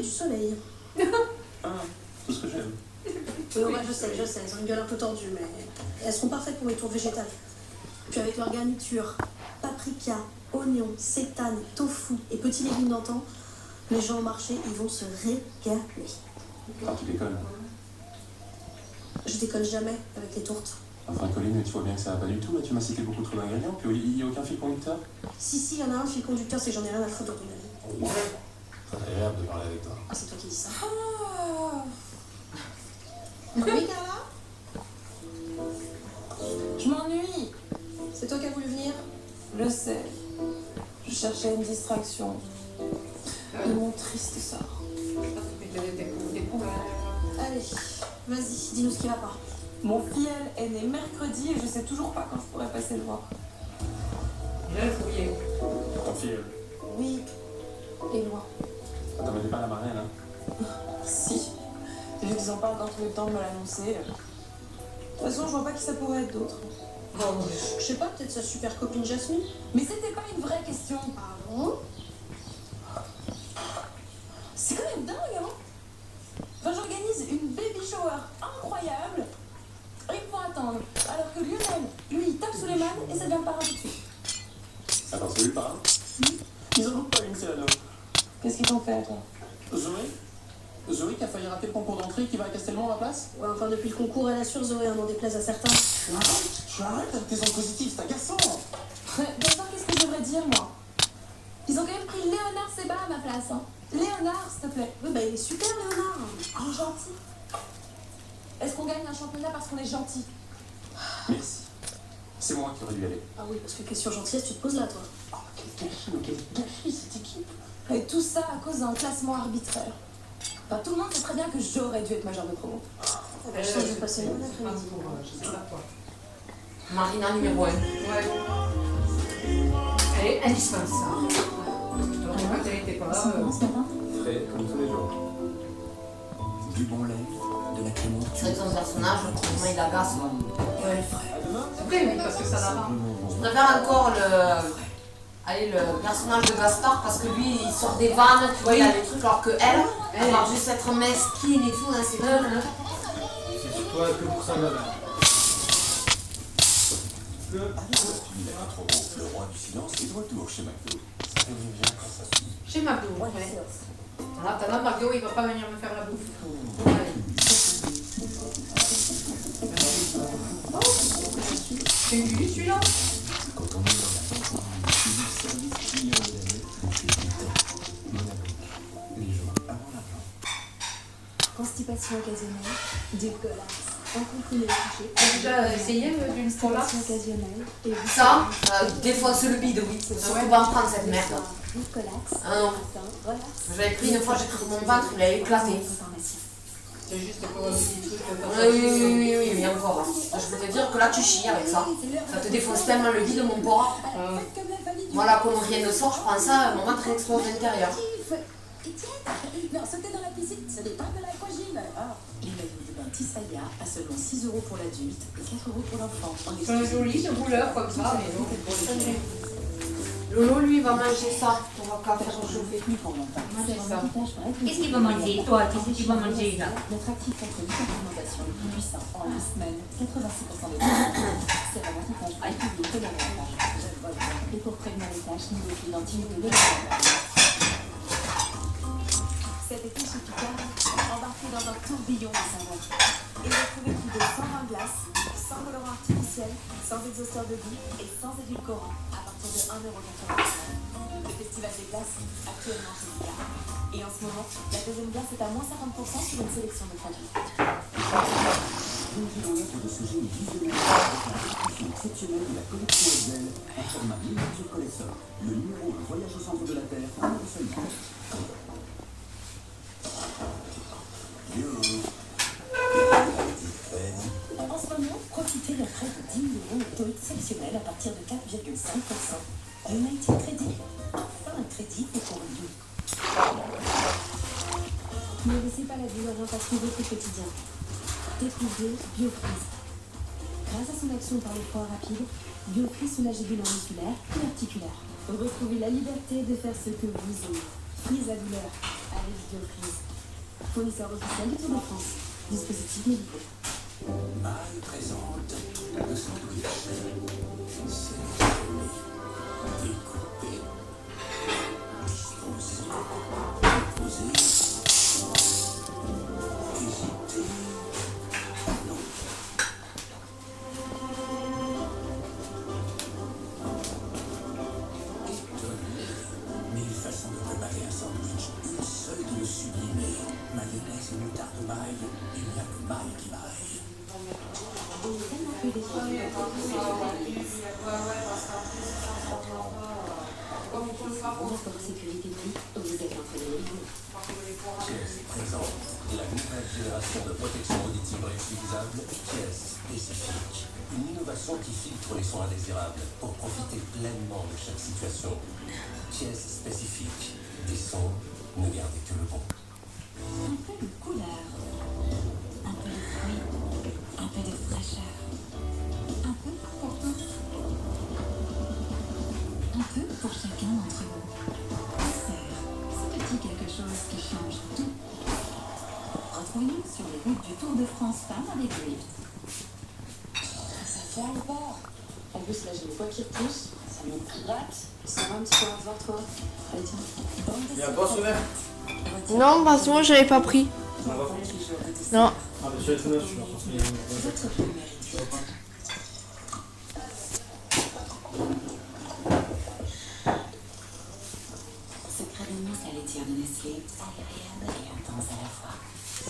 et du soleil. Ah, tout ce que j'aime. Oui, ouais, je sais, elles ont une gueule un peu tordue, mais elles seront parfaites pour les tours végétales. Puis avec leur garniture, paprika, oignon, seitan, tofu et petits légumes d'antan, les gens au marché, ils vont se régaler. Ah, tu déconnes. Je déconne jamais avec les tourtes. Enfin, Colline, tu vois bien que ça va pas du tout. Là, tu m'as cité beaucoup trop d'ingrédients. Puis il n'y a aucun fil conducteur. Si, il y en a un fil conducteur, c'est que j'en ai rien à foutre dans ton avis. Très agréable de parler avec toi. Ah, c'est toi qui dis ça. Ah. Oui, Carla? Je m'ennuie. C'est toi qui as voulu venir? Je sais. Je cherchais une distraction de mon triste sort. Allez, vas-y, dis-nous ce qui va pas. Mon fiel est né mercredi et je sais toujours pas quand je pourrais passer le voir. Là, il faut y aller. Ton fille. Oui, et loin. Ah, t'en pas la marraine, hein? Si. C'est juste qu'ils n'ont pas encore trouvé le temps de me l'annoncer. De toute façon, je vois pas qui ça pourrait être d'autre. Je sais pas, peut-être sa super copine Jasmine? Mais c'était pas une vraie question. Ah bon? C'est quand même dingue, hein? Enfin, j'organise une baby shower incroyable. Et il faut attendre. Alors que Lionel, lui, il tape sous les mannes et ça devient le parrain tout de suite. Attends, c'est lui le parrain? Ils en ont pas une, c'est la nôtre. Qu'est-ce qu'ils t'ont fait, toi? Zoé qui a failli rater le concours d'entrée qui va à Castelmont à ma place? Ouais, enfin, depuis le concours, elle assure Zoé, n'en déplaise à certains. Tu arrêtes avec tes ondes positives, c'est agaçant. D'accord, qu'est-ce que je devrais dire, moi? Ils ont quand même pris Léonard Seba à ma place, hein. Léonard, s'il te plaît. Oui, bah il est super, Léonard. Il est gentil. Est-ce qu'on gagne un championnat parce qu'on est gentil? Merci. C'est moi qui aurais dû y aller. Ah oui, parce que question gentillesse, tu te poses là, toi. Oh, quel gâchis cette équipe. Et tout ça à cause d'un classement arbitraire. Enfin, tout le monde sait très bien que j'aurais dû être majeure de promo. Je sais que je vais passer une bonne après-midi. Je sais pas quoi. Marina numéro 1. Ouais. Elle est indispensable. Je crois qu'elle était pas là. Frais comme tous les jours. Du bon lait, de la crémence. C'est vrai que son personnage, comment il agace. C'est vrai, oui, parce que ça l'a pas. Je préfère encore le personnage de Gaspard parce que lui il sort des vannes, tu vois, il a des trucs alors que elle va juste être mesquine et tout, hein, c'est cool. C'est sur toi que pour ça, là. Tu n'as pas trop haut. Le roi du silence est de retour chez McDo. Ça fait du bien quand ça se dit. Chez McDo, ouais. T'as là, McDo, il va pas venir me faire la bouffe. Allez. C'est une Julie, celui-là? Quand on est dans la pension, du service client de l'année, les jours avant la plan. Constipation occasionnelle, dégueulasse, un comprimé couché. T'as déjà essayé d'une Constipation occasionnelle et Ça, défonce le bide, oui. Surtout pas en prendre cette merde. Glucolax, Ah non. relax. J'avais pris une fois, j'ai cru que mon ventre il a éclaté. C'est juste pour un petit truc. Oui, mais encore. Je peux te dire que là tu chies avec ça. Ça te défonce tellement le bide, mon porc. Voilà, comme rien ne sort, je prends ça, mon ventre il explose de l'intérieur. Non, sauter dans la piscine, ce n'est pas de l'aquagym. Ah, l'image du bain Tisaya à seulement 6 € pour l'adulte et 4 € pour l'enfant. C'est joli, de couleur comme ça, mais non. Lolo, lui, va manger ça. On va pas faire chauffer. Qu'est-ce qu'il va manger, toi? Qu'est-ce que tu vas manger, là? Notre actif contre l'hyperalimentation le plus puissant en 8 semaines, 86% des gens. C'est un anti-tache IPV que davantage. Et pour prévenir les taches, niveau d'identité de la. Cet été chez Picard, embarquez dans un tourbillon de saveurs. Et retrouvez plus de 120 glaces, sans colorant artificiel, sans exhausteur de goût et sans édulcorant, à partir de 1,99 €. Le festival des glaces, actuellement chez Picard. Et en ce moment, la deuxième glace est à moins 50% sur une sélection de produits. Une kilomètre de sujet et visuellement une exceptionnelle de la collection Excel en format miniature collector. Le numéro Un voyage au centre de la Terre en un seul temps. En ce moment, profitez de près de 10 € de taux exceptionnel à partir de 4,5%. United Crédit. Enfin un crédit fait pour vous. Ne laissez pas la douleur impacter votre quotidien. Découvrez BioFreeze. Grâce à son action par les points rapides, BioFreeze soulage les douleurs musculaires et articulaires. Retrouvez la liberté de faire ce que vous aimez. Freeze la douleur. Allez, Vidéoprise. Fournisseur officiel du Tour de France. Dispositifs médicaux. Maille présente le sandwich. Sélectionné, découpé, disposé, déposé, hésité, non. Étonné, 1000 façons de préparer un sandwich, une seule de le sublimer. Mayonnaise et moutarde maille, il n'y a que maille qui maille. On est tellement peu déçus du D'accord, sécurité plus, vous êtes entraîné. Kies présente la nouvelle génération de protection auditive réutilisable Kies spécifique. Une innovation qui filtre les sons indésirables pour profiter pleinement de chaque situation. Kies spécifique. Des sons, ne gardez que le bon. Un peu de couleur, un peu de fruits, un peu de fraîcheur, un peu pour tous, un peu pour chacun d'entre vous. Douceur, ce petit quelque chose qui change tout. Retrouvez-nous sur les routes du Tour de France Femmes avec Drift. Ça fait un bord. En plus, là, j'ai le poids qui retouche. Ça me gratte. Ça va un petit peu voir toi. Allez, tiens. Il y a un poisson vert. Non, parce que moi j'avais pas pris. Non. Ah, mais tu vas être neuf, je suis Votre première Secret de mousse à laitière de Nestlé, aérienne et intense à la fois.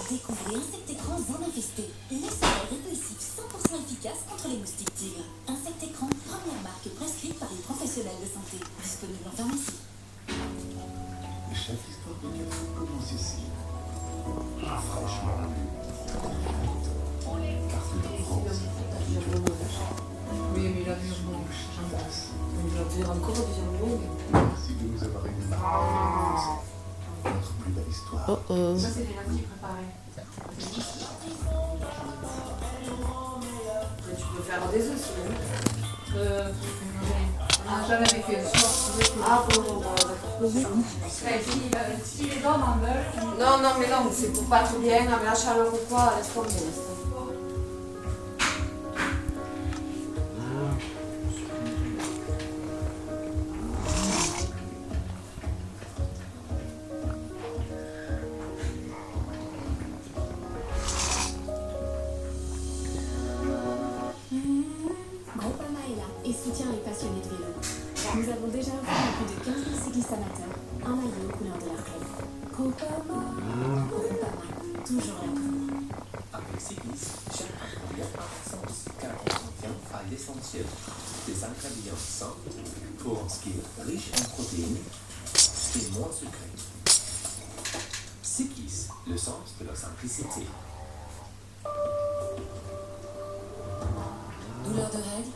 Découvrez Insectécran Zone Infestée, le seul répulsif 100% efficace contre les moustiques tigres. Insectécran, première marque prescrite par les professionnels de santé, disponible en pharmacie. Chaque histoire de café commence ici. Fraîchement lu. Carte de France. Oui, mais la viande longue, j'embrasse. Il va dire encore la viande longue. Merci de nous avoir aidés. Notre plus belle histoire. Oh oh. Ça, c'est des petits préparés. Après, tu peux faire des œufs si tu veux. On n'a jamais fait le soir. Ah, bon, si les dents en veulent. Non, non, mais non, c'est pour pas trop bien, avec la chaleur ou quoi, laisse tomber. Laisse tomber. Groupama est là et soutient les passionnés de vélo. Nous avons déjà offert à plus de 15 000 cyclistes amateurs un maillot aux couleurs de leur club. Groupama, toujours là pour vous. Avec Cyclis, chaque parcours appartient car on contient à l'essentiel. Des ingrédients simples pour un ski riche en protéines et moins sucré. Cyclis, le sens de la simplicité. Douleur de règles,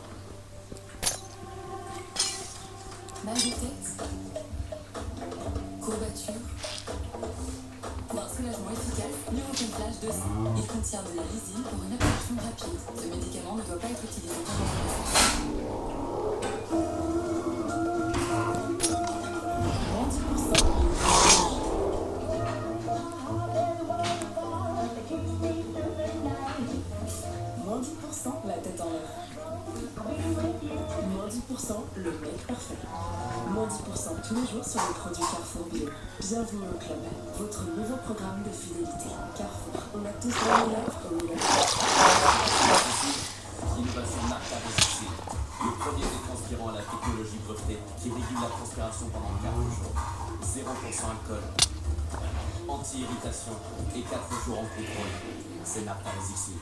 mal de tête, courbature. Pour un soulagement efficace, Neurofen Flash 2. Il contient de la lysine pour une absorption rapide. Ce médicament ne doit pas être utilisé pendant la Moins 10%, la tête en l'air. Moins 10%, le mec parfait. Moins 10% tous les jours sur les produits Carrefour Bio. Bienvenue au club, votre nouveau programme de fidélité. Carrefour, on a tous le meilleur au meilleur. Innovation marquable ici. Le premier détranspirant à la technologie brevetée qui régule la transpiration pendant 4 jours. 0% alcool. Anti-irritation et 4 jours en contrôle. C'est Nartalis ici.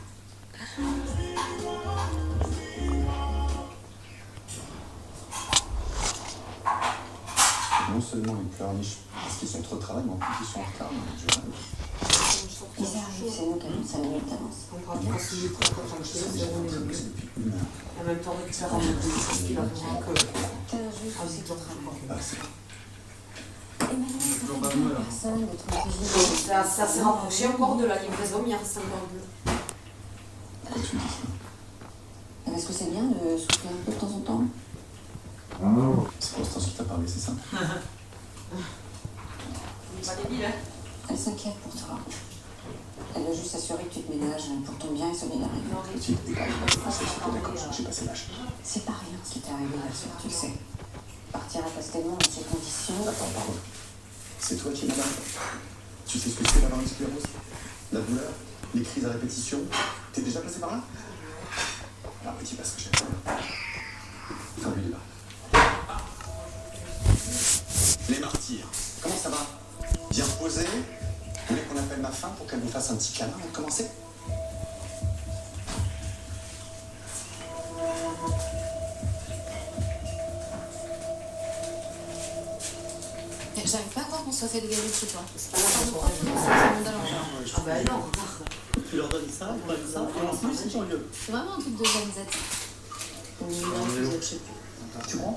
Non seulement ils pleurnichent parce qu'ils sont trop de travail, mais en plus ils sont en retard. Ils arrivent, c'est nous qui avons 5 minutes d'avance. On pourra pas se dire quand on se laisse, on est Depuis une heure. en même temps récupérer un peu ce qu'il a besoin que. T'as juste aussi ton travail. Ah, c'est Emmanuel, ça fait bien personne de trouver ce Ça s'est rapproché encore de la livraison, mais il reste encore deux. pourquoi tu dis ça? Est-ce que c'est bien de souffler un peu de temps en temps? C'est Constance qui t'a parlé, c'est ça? Il n'est pas débile, hein. Elle s'inquiète pour toi. Elle veut juste s'assurer que tu te ménages pour ton bien et celui d'Harry. Petite, et pas le français, c'est d'accord, j'ai passé l'âge. C'est pas rien ce qui t'est arrivé, bien sûr, tu le sais. Partir à Castelmont dans ces conditions... Attends, pardon. C'est toi qui es malade. Tu sais ce que c'est d'avoir une sclérose? La douleur, les crises à répétition. T'es déjà passé par là? Alors, petit passe que j'ai. Enfin, lui, là. Les martyrs. Comment ça va? Bien reposé? Vous voulez qu'on appelle ma femme pour qu'elle vous fasse un petit câlin avant de commencer? J'arrive pas à croire qu'on soit fait dégager de chez toi. C'est pas grave, Ah bah non. Tu leur donnes ça, ils prennent ça, et en plus, ils sont mieux. C'est vraiment un truc de Gen Z. On y va, je sais plus. Tu crois?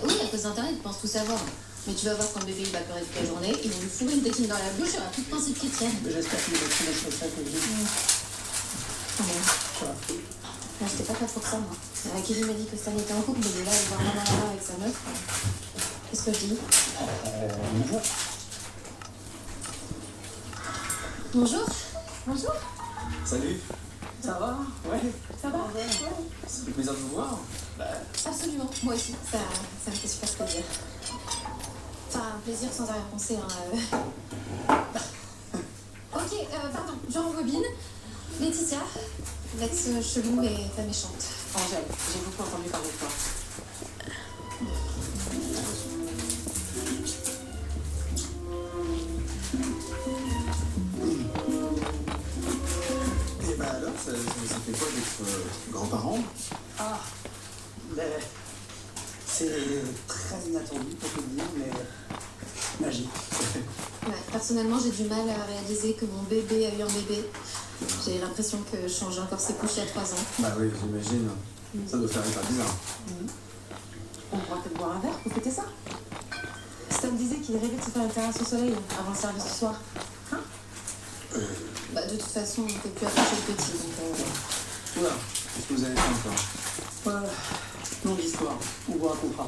Oui, à cause d'Internet, ils pensent tout savoir. Mais tu vas voir quand le bébé il va pleurer toute la journée, ils vont lui fourrer une tétine dans la bouche, il aura tout le principe qui tienne. J'espère qu'il va trouver ça que je dis. Ah bon. Moi, j'étais pas prête pour ça, moi. Kevin m'a dit que Stan était en couple, mais là, il va vraiment là avec sa meuf. Qu'est-ce que je dis? Bonjour. Bonjour. Bonjour. Salut. Ça va? Ouais. Ça va? Ça fait plaisir de vous voir. Absolument, moi aussi, ça me fait super plaisir. Enfin, un plaisir sans arrière-pensée. Hein. Ok, pardon, je rembobine. Laetitia, l'ex-chelou et pas méchante. Angèle, j'ai beaucoup entendu parler de toi. Et bah alors, ça fait quoi d'être grands-parents? Ah, ben, c'est très inattendu pour te le dire, mais magique. Ouais, personnellement, j'ai du mal à réaliser que mon bébé a eu un bébé. J'ai l'impression que je change encore ses couches il y a 3 ans. Bah oui, j'imagine. Ça doit faire hyper bizarre. On pourra peut-être boire un verre pour fêter ça. Stan disait qu'il rêvait de se faire une terrasse au soleil avant le service du soir. Hein? Bah, de toute façon, on ne peut plus approcher le petit, donc... Oula, qu'est-ce que vous avez fait encore? Voilà, longue histoire, on vous racontera.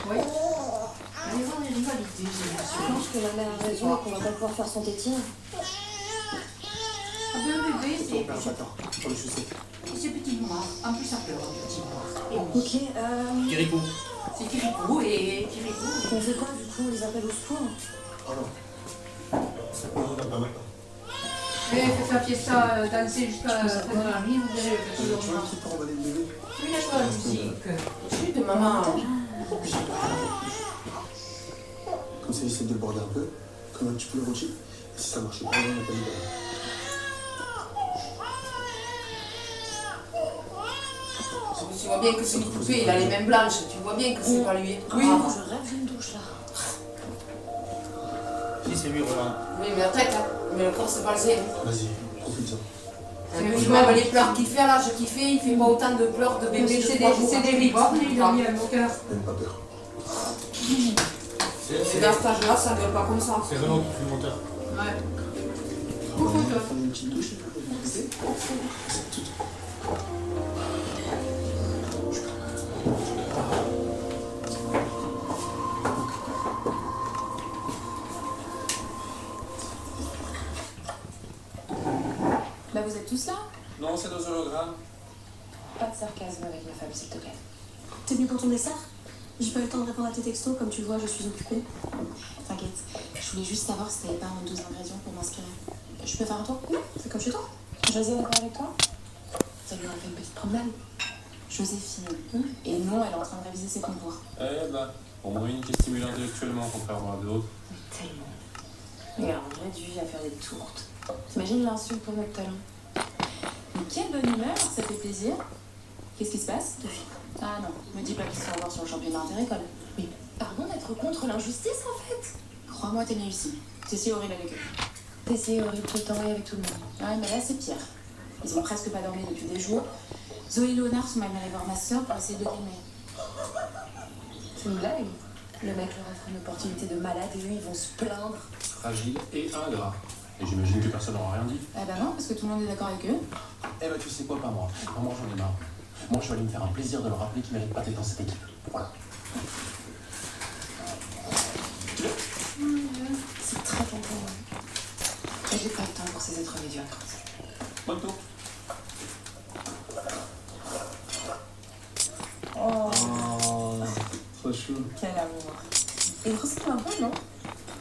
Oui. Allez voir les rivalités, Je pense que la mère a raison et qu'on va pas pouvoir faire son tétine. Ah ben, le bébé, On perd pas de temps, pour les chausser. c'est petit noir. En plus, ça pleure, le petit noir. Ok, Kirikou. C'est Kirikou et Kirikou. on fait quoi du coup? On les appelle au secours? Oh non. On n'a pas maintenant. Faites la fiesta danser jusqu'à la fin de la nuit, vous verrez le Tu petit veux un noir. truc pour emballer le bébé? Oui, il y a pas la musique. Chut, de maman. Comme ça, essaie de le border un peu, comme un petit peu le rôti. Et si ça marche pas, on n'a pas dit Tu vois bien que c'est une poupée, il a les mains blanches. Tu vois bien que c'est pas lui. Oui, Ah. je rêve d'une douche là. Si, c'est lui, Roland. Oui, mais la tête, hein. Mais le corps, c'est pas le sien. Vas-y, profite-en. Même les pleurs qu'il fait à l'âge qu'il fait, il fait pas autant de pleurs de bébé. C'est des ribords, il a mis un moteur. Même pas peur. C'est dans cet âge-là, ça gueule pas comme ça. C'est Renaud qui fait le monteur. Ouais. On va prendre une petite douche pour le bébé. C'est tout. Bah, vous êtes tous là? Non, c'est nos hologrammes. Pas de sarcasme avec ma femme, s'il te plaît. T'es venu pour ton dessert? J'ai pas eu le temps de répondre à tes textos, comme tu le vois, je suis occupée. T'inquiète, je voulais juste savoir si t'avais pas un ou 2 ingrédients pour m'inspirer. Je peux faire un tour? Oui, c'est comme chez toi. Josie est d'accord avec toi? Ça lui a fait une petite promenade. Joséphine. Et non, elle est en train de réviser ses concours. Eh ben, au moins une qui est stimulée intellectuellement, contrairement à d'autres. Tellement. Et alors, on réduit à faire des tourtes. T'imagines l'insulte pour notre talent? Mais quelle bonne humeur, ça fait plaisir. Qu'est-ce qui se passe? Ah non, me dis pas qu'ils sont encore sur le championnat interécole. Mais pardon d'être contre l'injustice en fait. Crois-moi, t'es née ici. C'est si horrible avec eux. T'es si horrible tout le temps et avec tout le monde. Ouais, mais là, c'est pire. Ils ont presque pas dormi depuis des jours. Zoé et Léonard sont même allés voir ma soeur pour essayer de grimer. C'est une blague. Le mec leur offre une opportunité de malade et eux ils vont se plaindre. Fragile et ingrat. Et j'imagine que personne n'aura rien dit. Eh ben non, parce que tout le monde est d'accord avec eux. Eh ben, tu sais quoi, pas moi. Moi, j'en ai marre. Moi, je vais aller me faire un plaisir de leur rappeler qu'ils méritent pas d'être dans cette équipe. Voilà. j'ai pas le temps pour ces êtres médiocres. Bonne tour. Oh, Trop chou. quel amour. Il ressemble un peu, non?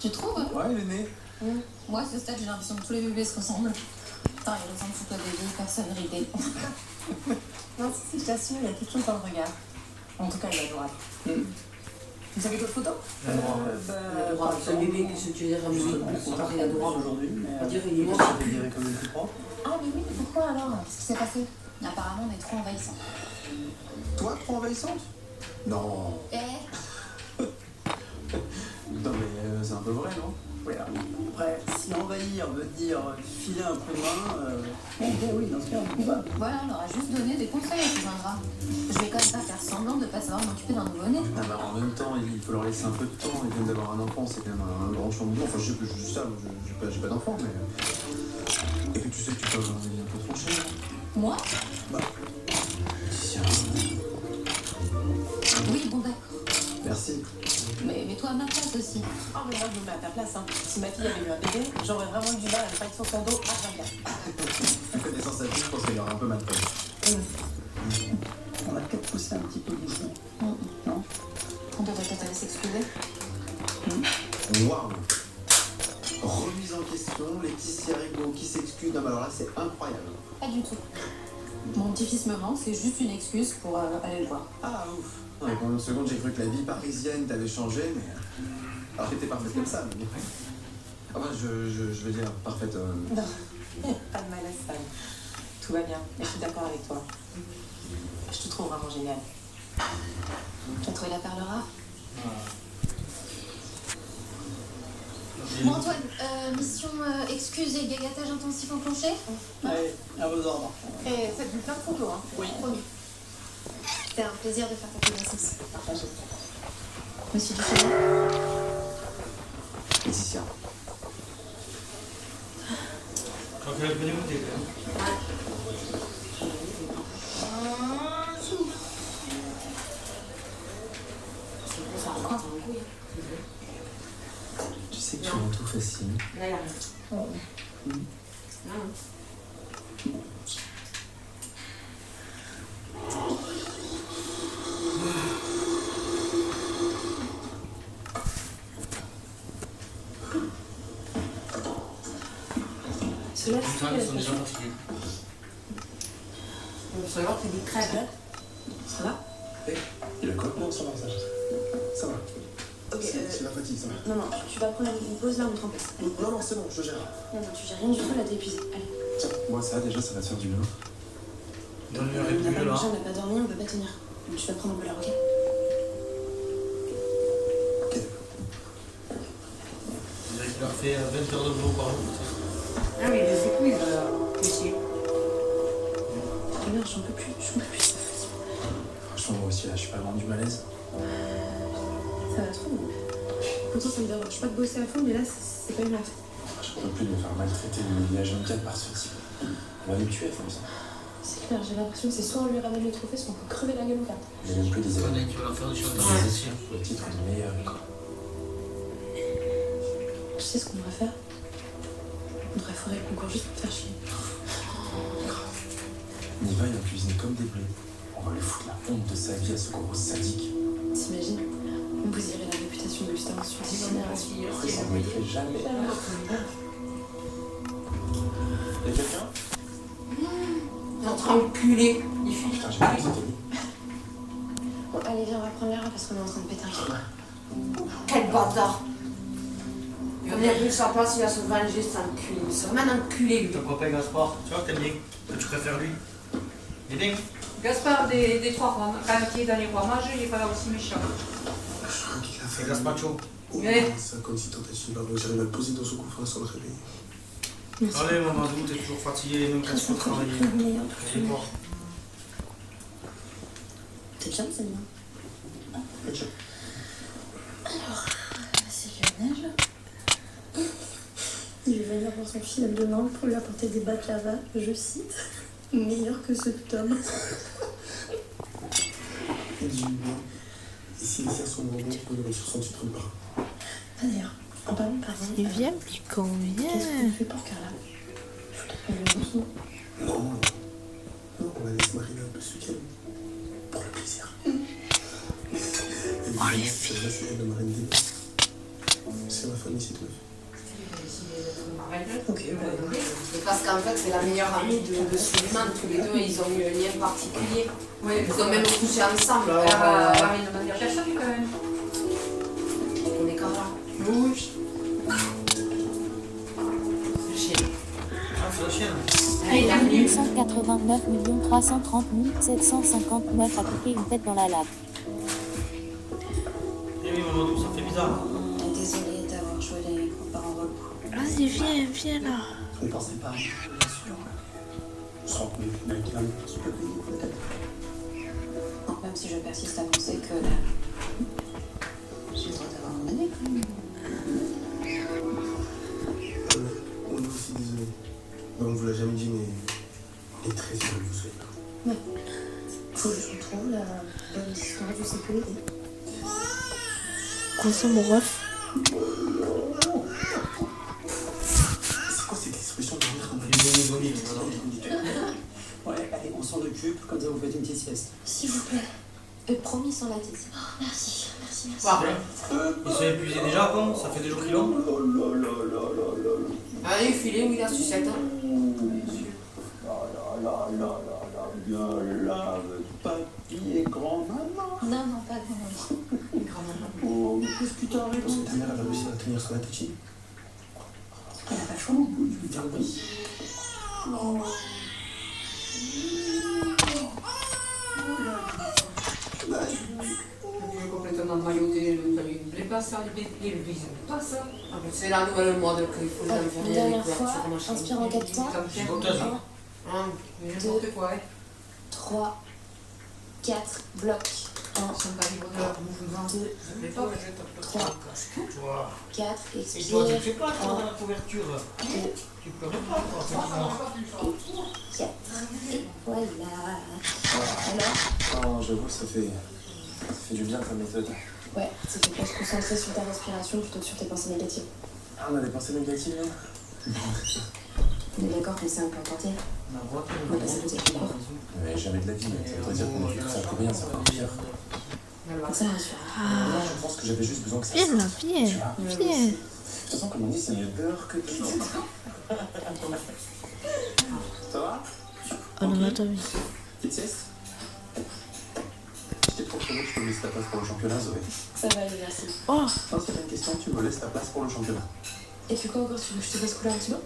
Tu trouves? Ouais, il est né. Moi, à ce stade, j'ai l'impression que tous les bébés se ressemblent. Putain, il ressemble surtout à des vieilles personnes ridées. Non, si, je t'assure, il y a quelque chose dans le regard. En tout cas, il est adorable. Vous avez d'autres photos? Adorable, c'est le bébé, qu'est-ce que tu veux dire? Il est adorable aujourd'hui. Mais On dirait qu'il est moi, mort. je te dirais comme le plus propre. Ah, mais oui, pourquoi alors? Qu'est-ce qui s'est passé? Apparemment, on est trop envahissants. Toi, trop envahissante? Non. Non, mais c'est un peu vrai, non? Ouais, après, si envahir veut dire filer un coup de main, oui, dans ce cas, on va. Voilà, on leur a juste donné des conseils à ces ingrats. Je vais quand même pas faire semblant de pas savoir m'occuper d'un nouveau-né. Ah bah, en même temps, il faut leur laisser un peu de temps. Ils viennent d'avoir un enfant, c'est quand même un grand changement. Enfin, je dis ça, j'ai pas d'enfant, mais. Et puis tu sais que tu peux avoir un avis un peu tranché. Moi? Bah. Tiens. Oui, bon, d'accord. Merci. Mais mets-toi à ma place aussi. Oh, mais moi, je me mets à ta place. Hein. Si ma fille avait eu un bébé, j'aurais vraiment eu du mal à me faire sur son dos à 24. En connaissant sa fille, je pense qu'elle aurait un peu mal pris. On va peut-être pousser un petit peu d'ici. Non? On devrait peut-être aller s'excuser. Waouh! Remise en question, Laetitia Rigaud qui s'excuse. Non, mais alors là, c'est incroyable. Pas du tout. Mon petit-fils me ment, c'est juste une excuse pour aller le voir. Ah, ouf! Ouais, pendant une seconde, j'ai cru que la vie parisienne t'avait changé, mais. Alors, t'étais parfaite comme ça, mais. Enfin, je veux dire, parfaite. Non, pas de malaise, Sam. Tout va bien, et je suis d'accord avec toi. Je te trouve vraiment génial. Tu as trouvé la perle rare? Bon, Antoine, mission excuse et gagatage intensif enclenché? Allez, à vos ordres. Et faites du plein de photos, hein. Oui. Promis. C'était un plaisir de faire ta connaissance. Partagez. Monsieur Duchesne? Laetitia. Je crois qu'elle a bien écouté quand même. Ça va quoi? Tu sais que tu rends tout facile. Là, il arrive. Cela, Putain, ils sont déjà fatigués. Il faut savoir qu'il dit crève. Ça va? Il a quoi? Non, ça va, ça va. Ça va. Ok, C'est la fatigue, ça va. non, non, tu vas prendre une pause là, on te remplace. Non, non, c'est bon, je gère. Non, non, tu gères rien du tout, là, t'es épuisé. Allez. Tiens, moi, ça, déjà, ça va te faire du bien. Donne-lui un On n'a répulé pas là. mangé, on n'a pas dormi, on peut pas tenir. Donc, tu vas prendre un peu l'air, ok? Ok, d'accord. Il leur fait 20 heures de boulot par jour. Ah oui, les écouilles, ici. Merde, j'en peux plus, Franchement, moi aussi, là, je suis pas loin du malaise. Ça va trop. Pourtant, ça me dérange pas de bosser à fond, mais là, c'est pas une affaire. Je peux plus de me faire maltraiter de midi à 24 par ce type. On va me tuer, comme ça. C'est clair, j'ai l'impression que c'est soit on lui ramène le trophée, soit on peut crever la gueule au cap. J'ai même plus des Tu événements. vas leur faire des choses dans Ouais. les essais. Le titre du meilleur. Tu sais ce qu'on devrait faire? On devrait foirer le concours juste pour te faire chier. Niva, il a cuisiné comme des bleus. On va lui foutre la honte de sa vie à ce gros sadique. T'imagines? On bousillerait la réputation d'Augustin sur 10 générations. Après, ça ne me fait jamais. Y'a quelqu'un? Il est en train de culer. Il fait. Putain, j'ai pas vu que c'était lui. Bon, allez, viens, on va prendre l'air parce qu'on est en train de péter un câble. Quel bâtard. Il va venir plus sa place, il va se venger, c'est un culé. C'est vraiment un culé, lui. Ton copain Gaspard, tu vois que t'aimes bien. Que tu préfères lui. Il est bien. Gaspard des trois rois, quand qui est dans les rois mages, il n'est pas aussi méchant. Je crois qu'il a fait. C'est Gaspacho. Ouais. 56 tentatives avant que j'arrive à le poser dans son coffre sans le réveiller. Allez, Mamadou, t'es toujours fatigué, même quand tu peux travailler. Allez, voir. T'es bien, c'est bien. Ok. Alors, c'est Lionel. Il va venir voir son fils demain pour lui apporter des baklava, je cite, meilleur que ceux de Tom. Et du bien. Et si les serres sont bonbons, on peut le sur son titre pas. Ah d'ailleurs, Ah bah oui, pardon. Il vient, puis combien? Qu'est-ce qu'on fait pour Carla? Je voudrais pas lui doucement. Non, on la laisse mariner un peu ce week-end. Pour le plaisir. Oh, les filles. C'est la marraine des meufs. C'est ma famille, c'est tout. Ok, bah, Et parce qu'en fait, c'est la meilleure amie de Suleiman. Tous les deux, ils ont eu un lien particulier. Ils ont même couché ensemble. Alors, il ne m'a dit à personne quand même. On est quand même. Oui. Le chien. Ah, c'est la chienne. Il a venu. 189 330 759 à piquer une tête dans la lave. Eh oui, Mamadou, ça fait bizarre. désolée d'avoir joué les grands-parents relous. Vas-y, viens là. Ne pensez pas, bien sûr. 100 000 kilomètres, tu peux payer pour la tête. Non, même si je persiste à penser que j'ai le droit d'avoir mon année quand même. On est aussi désolé. On ne vous l'a jamais dit, mais il est très heureux de vous souhaiter. Ouais. Faut que je retrouve la bonne histoire de sécurité. Quoi ça, mon ref? C'est quoi cette expression de rire comme Ouais, allez, on s'en occupe, comme ça vous faites une petite sieste. S'il vous plaît. Promis sans la tête. Oh, merci. Parfait. Ils sont épuisés déjà, bon, ça fait des jours qu'ils l'ont. Allez, filez, oui, la sucette. Papy et grand-maman. Non, pas grand-maman. Oh, mais qu'est-ce que tu t'arrêtes? Parce que ta mère, elle a réussi à tenir son appétit. Elle a pas le choix. Je lui dire oui. Complètement noyauté, ne lui plaît pas ça, il ne pas ça. C'est la nouvelle mode qu'il faut les Une infirmiers, les dernière fois, couvertures, machin. inspire en 4 temps. N'importe quoi, ouais. 3, 4, bloc. 1, Ça me va livrer de leur mouvement. 2, Ça me fait pas, ouais, je tape 3, Toi. 4, Et expire. toi, tu ne fais pas toi, dans la couverture. 2, Tu peux pas, toi, effectivement. 4. Et voilà. Alors, Oh, j'avoue, ça fait du bien comme méthode. ouais, c'était pour se concentrer sur ta respiration plutôt que sur tes pensées négatives. Ah, on a des pensées négatives, là? On est d'accord qu'on s'est un peu tenté. On va passer aux études cours. Mais jamais de la vie, ça veut dire qu'on a fait tout ça pour rien, c'est encore pire. Ça rassure. Moi, je pense que j'avais juste besoin que ça Viens là, sorte. viens. Tu vois? Viens. De toute façon, comme on dit, c'est mieux beurre que de Ça va? Oh non, attends, mais. Petite sieste? Je t'ai proposé que je te laisse ta place pour le championnat, Zoé. Ça va aller, merci. Oh, Non, c'est pas une question, tu me laisses ta place pour le championnat. Et puis quoi encore, tu veux que je te fasse couler un petit peu?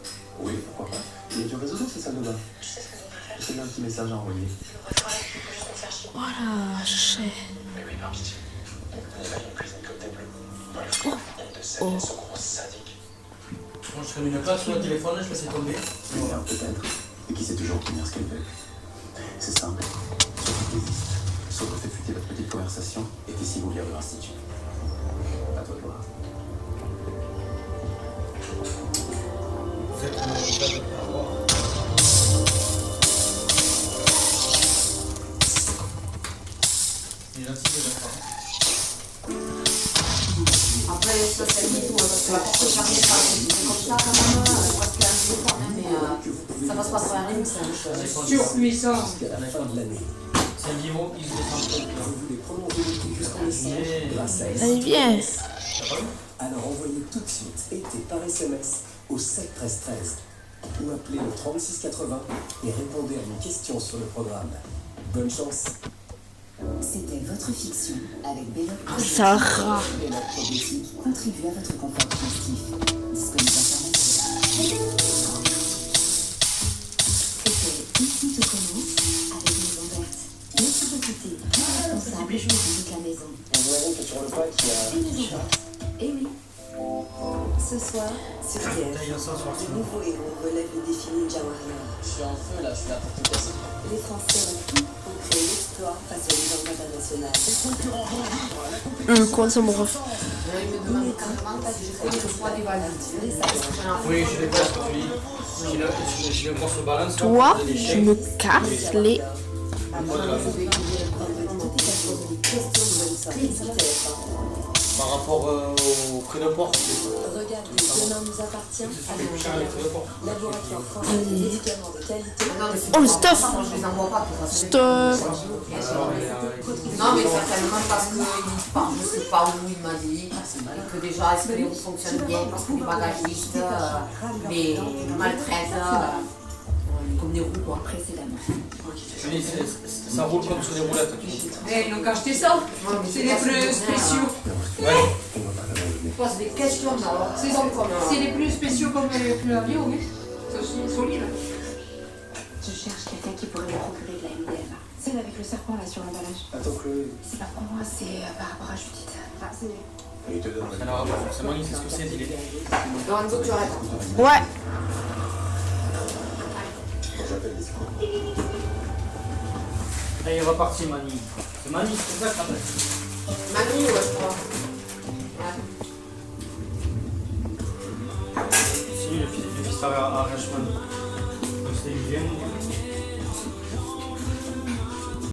Oui, pourquoi pas. Il y a du réseau dans ces salles de bain. Je t'ai mis un petit message à envoyer. voilà, je sais. Mais oui, par pitié. On va une cuisine comme des bleus. Voilà. De cette ce gros sadique. Moi, je serais mis une place sur le téléphone, je laissais tomber. Alors, peut-être. Et qui sait toujours obtenir ce qu'elle veut. C'est simple. Surtout qu'il existe. Sauf fait fuiter votre petite conversation et puis si vous lire de l'institut. À toi de voir. Vous êtes responsable de l'avoir. Il est gentil, il est d'accord. Après, ça, c'est le tout, parce que la porte fermée, c'est comme ça, quand même, parce qu'il y a un peu fort, mais ça passe pas sur la ligne, c'est surpuissant. Jusqu'à la fin de l'année. C'est un niveau, il se descend. Vous voulez prolonger l'été jusqu'en décembre grâce à Allez, viens. Alors envoyez tout de suite été par SMS au 7 13 13 ou appelez le 36 80 et répondez à une question sur le programme. Bonne chance. C'était votre fiction avec Belloc Sarah. Belloc Progressif. qui contribue à votre confort digestif. Disponible internet. C'était Ici tout commence avec Maison Verte. Notre société responsable de toute la maison. On voit que sur le pack, il y a. Et Maison Verte. Eh oui. Ce soir, sur Terre, D'ailleurs, ça, soir, de nouveaux héros relèvent le défi Ninja Warrior. Je suis en feu là, je suis là pour tout casser. Les Français ont tout pour créer l'exploit face aux légendes internationales. Quoi ça, mon ref? Il me demande carrément, t'as dit, j'ai fait le poids des valises. Oui, je l'ai pas, ce que tu dis. Je l'ai encore sur balance. Toi, tu me casses les. Après, vous découvrir le problème de toutes les questions de bonne santé sur TF1. Par rapport au prix de port. Regardez, demain nous appartient à laboratoire français de médicaments de qualité. Oh, le stuff. Moi, je les envoie pas, de toute façon. Stuff. Non, mais certainement parce qu'il part, je sais pas où il m'a dit. Et que déjà, est-ce que les routes fonctionnent bien parce que les bagagistes les maltraitent comme des roues, quoi. Précédemment. Ça roule comme sur des roulettes. Eh, ils n'ont qu'à acheter ça. C'est les plus spéciaux. Ouais. Je pose des questions, mais alors, C'est les plus spéciaux comme le avion, oui. C'est aussi solide. Je cherche quelqu'un qui pourrait me procurer de la MDMA. Celle avec le serpent là sur l'emballage. Attends, Chloé. C'est pas pour moi, c'est par rapport à Judith. Enfin, c'est... Il te donne. Alors, forcément, il sait ce que c'est, il est. Lorenzo, tu arrêtes. Ouais. J'appelle les secours. Allez, il est reparti, Mani. C'est Mani, c'est ça que t'appelles. Manu, ouais, je crois. Si, le fils à Reichmann.